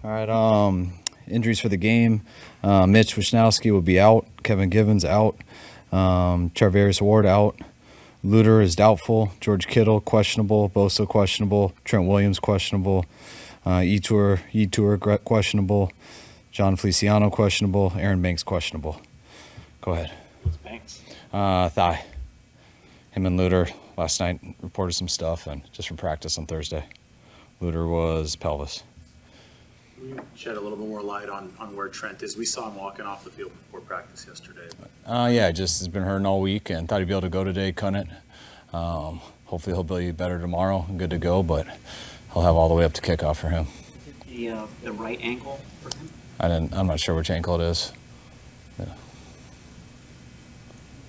All right. Injuries for the game. Mitch Wisnowski will be out. Kevin Givens out. Charvarius Ward out. Luter is doubtful. George Kittle questionable. Bosa questionable. Trent Williams questionable. Etur questionable. John Feliciano questionable. Aaron Banks questionable. Go ahead. What's Banks? Thigh. Him and Luter last night reported some stuff, and just from practice on Thursday. Luter was pelvis. Shed a little bit more light on where Trent is. We saw him walking off the field before practice yesterday. Yeah, just has been hurting all week and thought he'd be able to go today, couldn't. Hopefully he'll be better tomorrow and good to go, but he'll have all the way up to kickoff for him. The right ankle for him? I'm not sure which ankle it is. Yeah.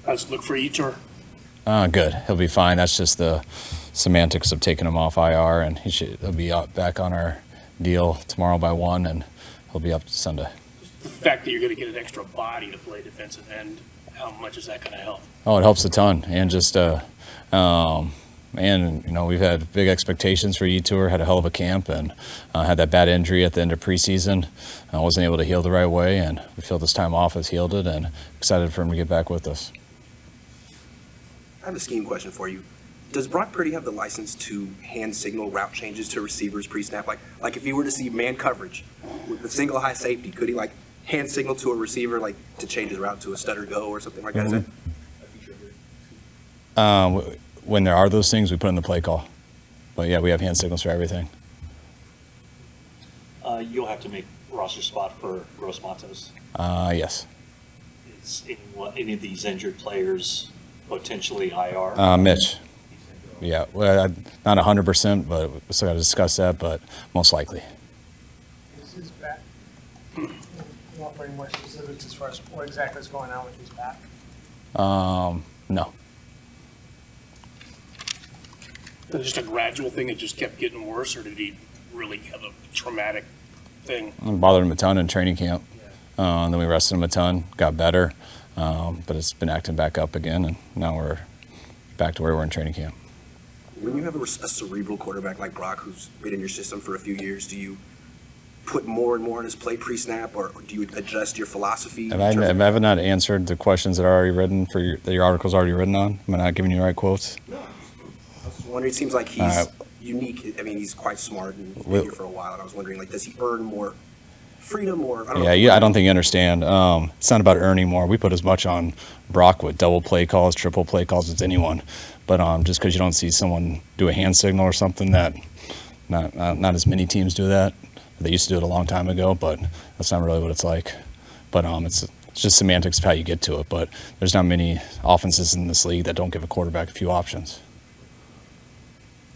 How's it look for Etur? Good. He'll be fine. That's just the semantics of taking him off IR, and he'll be back on our deal tomorrow by 1, and he'll be up Sunday. The fact that you're going to get an extra body to play defensive end, how much is that going to help? Oh, it helps a ton, and just we've had big expectations for Etur. Had a hell of a camp, and had that bad injury at the end of preseason. Wasn't able to heal the right way, and we feel this time off has healed it, and excited for him to get back with us. I have a scheme question for you. Does Brock Purdy have the license to hand signal route changes to receivers pre-snap? Like if he were to see man coverage with the single high safety, could he hand signal to a receiver to change his route to a stutter go or something like that? Mm-hmm. Is that a feature of it? When there are those things, we put in the play call. But yeah, we have hand signals for everything. You'll have to make roster spot for Gross Matos. Yes. Is any of these injured players potentially IR? Mitch. Yeah, well, not 100%, but we still got to discuss that, but most likely. Is his back? You want any more specifics as far as what exactly is going on with his back? No. Was it just a gradual thing that just kept getting worse, or did he really have a traumatic thing? It bothered him a ton in training camp. Then we rested him a ton, got better, but it's been acting back up again, and now we're back to where we were in training camp. When you have a cerebral quarterback like Brock who's been in your system for a few years, do you put more and more on his play pre-snap, or do you adjust your philosophy? Have I not answered the questions that are already written that your article's already written on? Am I not giving you the right quotes? No. I was wondering, it seems like he's unique. I mean, he's quite smart and he's been here for a while, and I was wondering, does he earn more freedom or I don't know? I don't think you understand. It's not about earning more. We put as much on Brock with double play calls, triple play calls as anyone. But just because you don't see someone do a hand signal or something, that not as many teams do that. They used to do it a long time ago, but that's not really what it's like. But it's just semantics of how you get to it. But there's not many offenses in this league that don't give a quarterback a few options.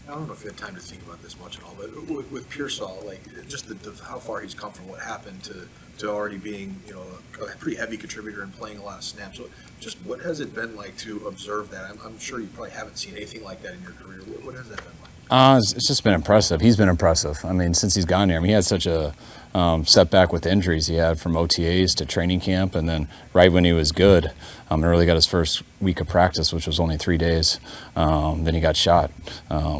I don't know if you have time to think about this much at all, but with Pearsall, just how far he's come from what happened to already being, a pretty heavy contributor and playing a lot of snaps. So just what has it been like to observe that? I'm sure you probably haven't seen anything like that in your career. What has that been like? It's just been impressive. He's been impressive. I mean, since he's gone here, he had such a setback with injuries he had from OTAs to training camp, and then right when he was good, and really got his first week of practice, which was only 3 days, then he got shot,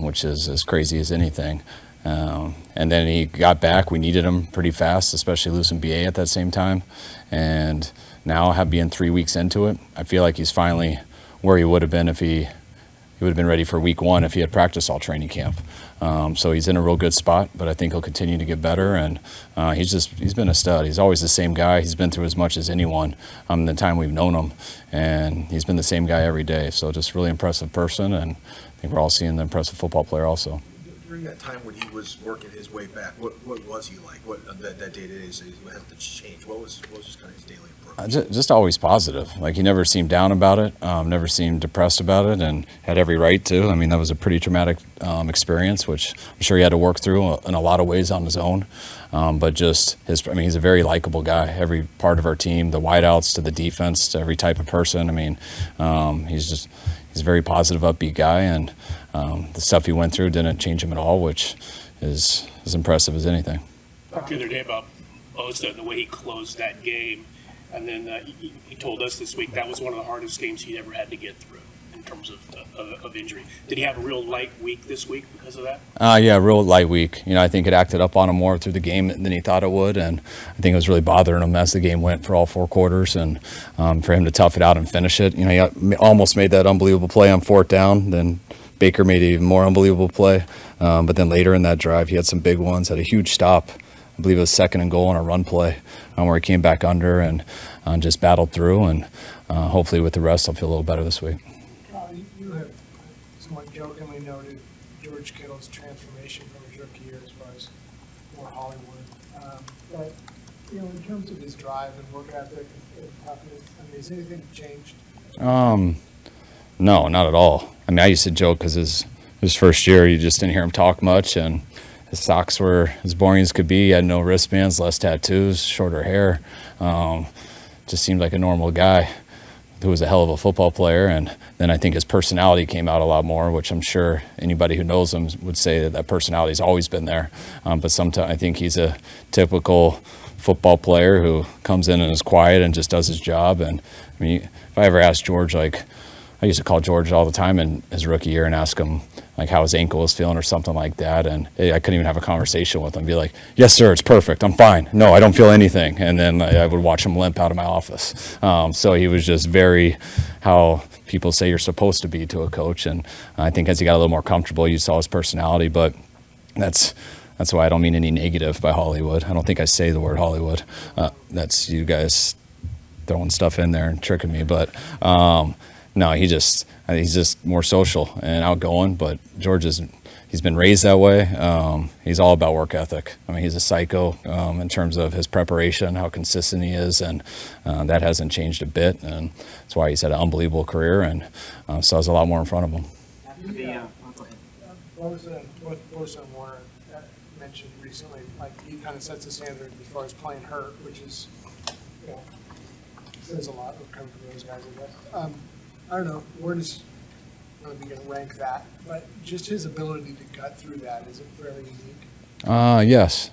which is as crazy as anything. And then he got back. We needed him pretty fast, especially losing BA at that same time. And now, being 3 weeks into it, I feel like he's finally where he would have been if he would have been ready for week 1 if he had practiced all training camp. So he's in a real good spot, but I think he'll continue to get better. And he's been a stud. He's always the same guy. He's been through as much as anyone in the time we've known him. And he's been the same guy every day. So just really impressive person. And I think we're all seeing the impressive football player also. During that time when he was working his way back, what was he like? What that day-to-day had to change? What was just kind of his daily approach? Just always positive. He never seemed down about it, never seemed depressed about it, and had every right to. I mean, that was a pretty traumatic experience, which I'm sure he had to work through in a lot of ways on his own. But just he's a very likable guy. Every part of our team, the wideouts to the defense, to every type of person. I mean, he's a very positive, upbeat guy, and the stuff he went through didn't change him at all, which is as impressive as anything. Talked the other day about Bosa and the way he closed that game, and then he told us this week that was one of the hardest games he'd ever had to get through. And terms of injury. Did he have a real light week this week because of that? Yeah, real light week. I think it acted up on him more through the game than he thought it would, and I think it was really bothering him as the game went for all 4 quarters, and for him to tough it out and finish it. He almost made that unbelievable play on 4th down, then Baker made an even more unbelievable play, but then later in that drive, he had some big ones, had a huge stop. I believe it was 2nd and goal on a run play where he came back under and just battled through, and hopefully with the rest, I'll feel a little better this week. You have somewhat jokingly noted George Kittle's transformation from his rookie year as far as more Hollywood. But, in terms of his drive and work ethic and toughness, has anything changed? No, not at all. I used to joke because his first year, you just didn't hear him talk much, and his socks were as boring as could be. He had no wristbands, less tattoos, shorter hair. Just seemed like a normal guy who was a hell of a football player. And then I think his personality came out a lot more, which I'm sure anybody who knows him would say that personality's always been there. But sometimes I think he's a typical football player who comes in and is quiet and just does his job. And if I ever asked George, I used to call George all the time in his rookie year and ask him how his ankle was feeling or something like that, and I couldn't even have a conversation with him. Be like, "Yes, sir, it's perfect. I'm fine. No, I don't feel anything." And then I would watch him limp out of my office. So he was just very how people say you're supposed to be to a coach. And I think as he got a little more comfortable, you saw his personality. But that's why I don't mean any negative by Hollywood. I don't think I say the word Hollywood. That's you guys throwing stuff in there and tricking me. But no, he's just more social and outgoing. But George he's been raised that way. He's all about work ethic. He's a psycho in terms of his preparation, how consistent he is, and that hasn't changed a bit. And that's why he's had an unbelievable career and still has a lot more in front of him. After the, go ahead. Bosa and Warner mentioned recently, he kind of sets the standard as far as playing hurt, which is, says a lot when it comes to those guys, I guess. I don't know, where does, I don't know if you're going to rank that, but just his ability to gut through that, is it fairly unique? Yes.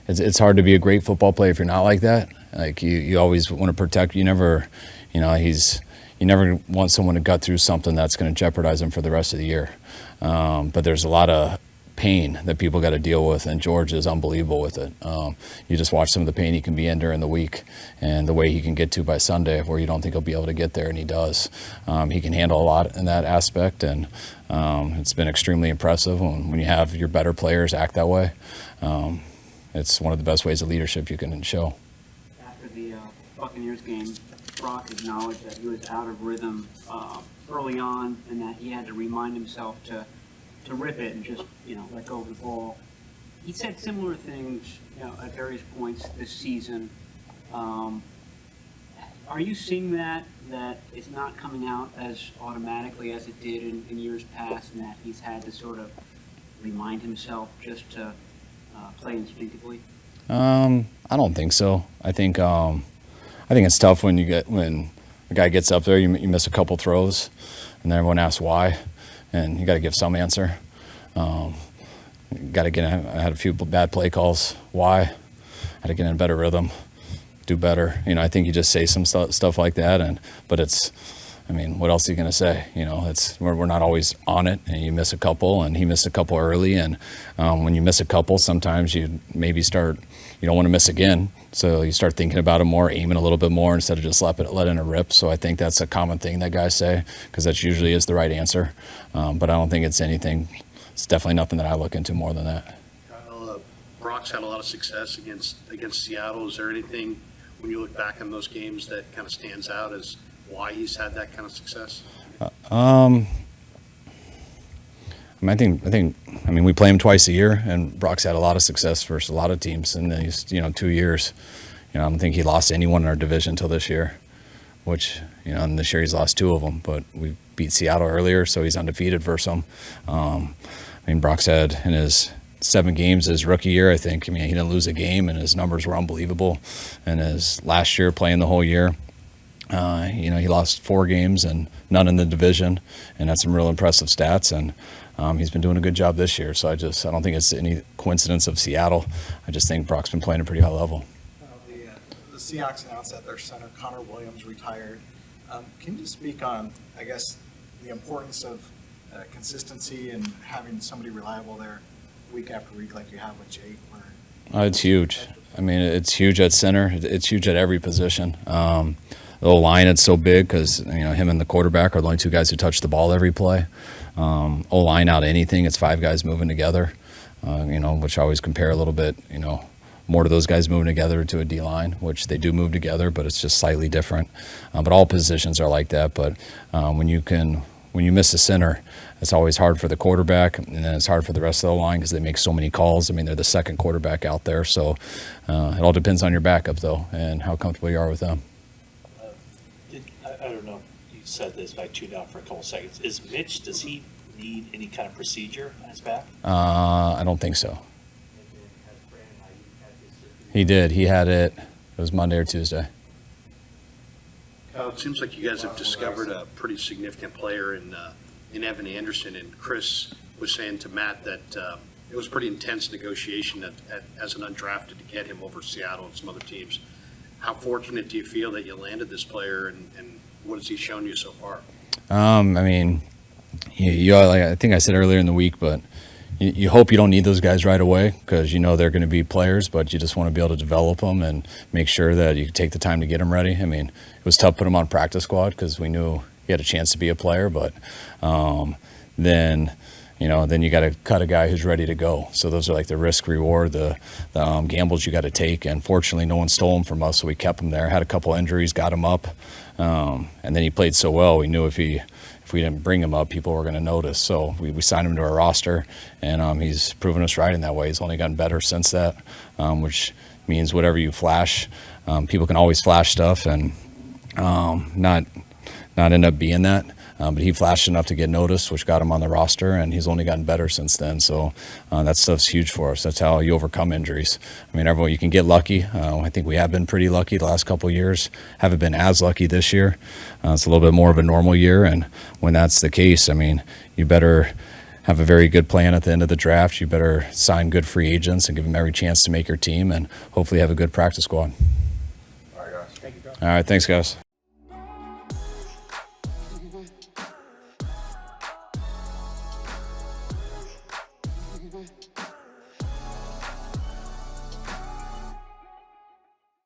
It's hard to be a great football player if you're not like that. You always want to protect. You never want someone to gut through something that's going to jeopardize them for the rest of the year. But there's a lot of pain that people got to deal with, and George is unbelievable with it. You just watch some of the pain he can be in during the week and the way he can get to by Sunday where you don't think he'll be able to get there, and he does. He can handle a lot in that aspect, and it's been extremely impressive when you have your better players act that way. It's one of the best ways of leadership you can show. After the Buccaneers game, Brock acknowledged that he was out of rhythm early on and that he had to remind himself to rip it and just, let go of the ball. He said similar things, at various points this season. Are you seeing that it's not coming out as automatically as it did in years past, and that he's had to sort of remind himself just to play instinctively? I don't think so. I think it's tough when the guy gets up there, you miss a couple throws, and then everyone asks why. And you got to give some answer. I had a few bad play calls. Why? I had to get in a better rhythm, do better. I think you just say some stuff like that. But what else are you going to say? We're not always on it, and you miss a couple, and he missed a couple early. And when you miss a couple, sometimes you maybe you don't want to miss again. So you start thinking about it more, aiming a little bit more instead of just letting it rip. So I think that's a common thing that guys say, because that usually is the right answer. But I don't think it's anything. It's definitely nothing that I look into more than that. Kyle, Brock's had a lot of success against Seattle. Is there anything, when you look back on those games, that kind of stands out as why he's had that kind of success? We play him twice a year, and Brock's had a lot of success versus a lot of teams in these, 2 years. I don't think he lost anyone in our division until this year, which, and this year he's lost 2 of them, but we beat Seattle earlier, so he's undefeated versus them. Brock's had in his 7 games his rookie year, I think. He didn't lose a game, and his numbers were unbelievable. And his last year, playing the whole year, he lost 4 games and none in the division, and that's some real impressive stats. And he's been doing a good job this year. So I don't think it's any coincidence of Seattle. I just think Brock's been playing at a pretty high level. The Seahawks announced that their center, Connor Williams, retired. Can you speak on, I guess, the importance of consistency and having somebody reliable there week after week like you have with Jake? It's huge. I mean, it's huge at center. It's huge at every position. The O-line, it's so big because, him and the quarterback are the only two guys who touch the ball every play. O-line out of anything, it's five guys moving together, which I always compare a little bit, more to those guys moving together to a D-line, which they do move together, but it's just slightly different. But all positions are like that. But when you miss a center, it's always hard for the quarterback, and then it's hard for the rest of the line because they make so many calls. I mean, they're the second quarterback out there. So it all depends on your backup, though, and how comfortable you are with them. I don't know, you said this, but I tuned out for a couple seconds. Does he need any kind of procedure on his back? I don't think so. He did. He had it. It was Monday or Tuesday. It seems like you guys have discovered a pretty significant player in Evan Anderson, and Chris was saying to Matt that it was pretty intense negotiation as an undrafted to get him over Seattle and some other teams. How fortunate do you feel that you landed this player, and what has he shown you so far? I mean, like I think I said earlier in the week, but you hope you don't need those guys right away because they're going to be players, but you just want to be able to develop them and make sure that you take the time to get them ready. I mean, it was tough to put him on practice squad because we knew he had a chance to be a player, but then you got to cut a guy who's ready to go. So those are like the risk reward, the gambles you got to take. And fortunately, no one stole him from us, so we kept him there. Had a couple injuries, got him up, and then he played so well. We knew if we didn't bring him up, people were going to notice. So we signed him to our roster, and he's proven us right in that way. He's only gotten better since that, which means whatever you flash, people can always flash stuff and not end up being that. But he flashed enough to get noticed, which got him on the roster, and he's only gotten better since then. So that stuff's huge for us. That's how you overcome injuries. I mean, you can get lucky. I think we have been pretty lucky the last couple of years. Haven't been as lucky this year. It's a little bit more of a normal year, and when that's the case, I mean, you better have a very good plan at the end of the draft. You better sign good free agents and give them every chance to make your team, and hopefully have a good practice squad. All right, guys. Thank you, All right, thanks, guys. Mm-hmm.